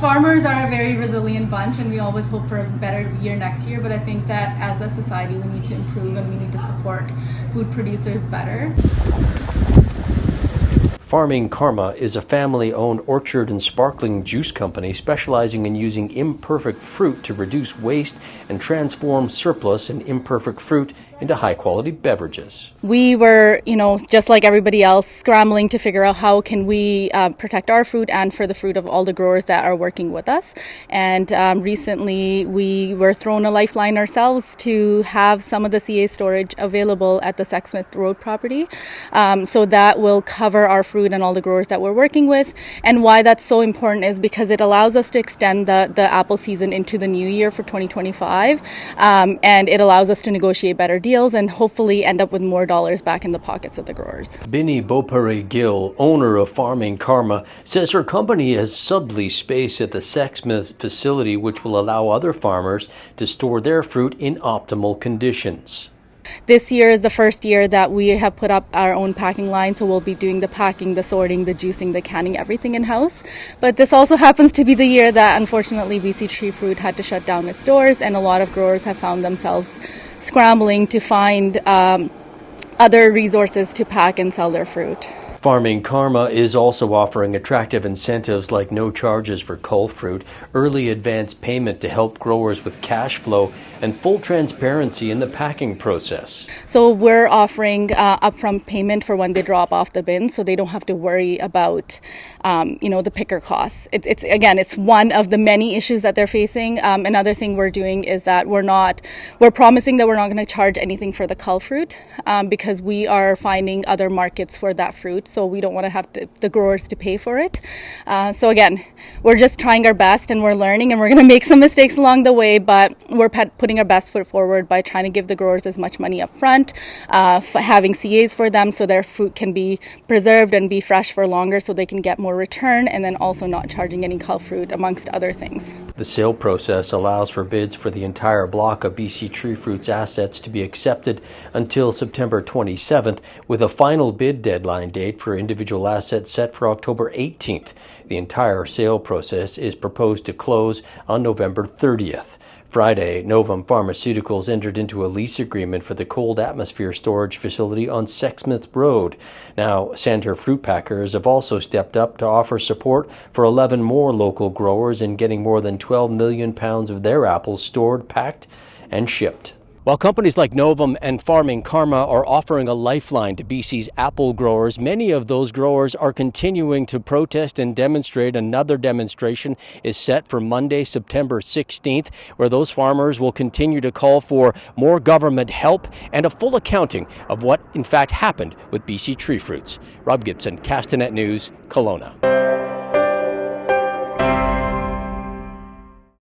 Farmers are a very resilient bunch, and we always hope for a better year next year, but I think that as a society we need to improve and we need to support food producers better. Farming Karma is a family-owned orchard and sparkling juice company specializing in using imperfect fruit to reduce waste and transform surplus and imperfect fruit into high-quality beverages. We were, just like everybody else, scrambling to figure out how can we protect our fruit and for the fruit of all the growers that are working with us. And recently we were thrown a lifeline ourselves to have some of the CA storage available at the Sexsmith Road property. So that will cover our fruit and all the growers that we're working with. And why that's so important is because it allows us to extend the apple season into the new year for 2025. And it allows us to negotiate better deals and hopefully end up with more dollars back in the pockets of the growers. Binny Beaupare-Gill, owner of Farming Karma, says her company has subleased space at the Sexsmith facility, which will allow other farmers to store their fruit in optimal conditions. This year is the first year that we have put up our own packing line, so we'll be doing the packing, the sorting, the juicing, the canning, everything in-house. But this also happens to be the year that unfortunately BC Tree Fruit had to shut down its doors, and a lot of growers have found themselves scrambling to find other resources to pack and sell their fruit. Farming Karma is also offering attractive incentives like no charges for cull fruit, early advance payment to help growers with cash flow, and full transparency in the packing process. So we're offering upfront payment for when they drop off the bin, so they don't have to worry about, the picker costs. It's one of the many issues that they're facing. Another thing we're doing is that we're promising that we're not going to charge anything for the cull fruit because we are finding other markets for that fruit. So we don't want to have the growers to pay for it. So again, we're just trying our best and we're learning and we're going to make some mistakes along the way, but we're putting our best foot forward by trying to give the growers as much money up front, having CAs for them so their fruit can be preserved and be fresh for longer so they can get more return, and then also not charging any cull fruit amongst other things. The sale process allows for bids for the entire block of BC Tree Fruit's assets to be accepted until September 27th, with a final bid deadline date for individual assets set for October 18th. The entire sale process is proposed to close on November 30th. Friday, Novum Pharmaceuticals entered into a lease agreement for the cold atmosphere storage facility on Sexsmith Road. Now, Center Fruit Packers have also stepped up to offer support for 11 more local growers in getting more than 12 million pounds of their apples stored, packed, and shipped. While companies like Novum and Farming Karma are offering a lifeline to BC's apple growers, many of those growers are continuing to protest and demonstrate. Another demonstration is set for Monday, September 16th, where those farmers will continue to call for more government help and a full accounting of what in fact happened with BC Tree Fruits. Rob Gibson, Castanet News, Kelowna.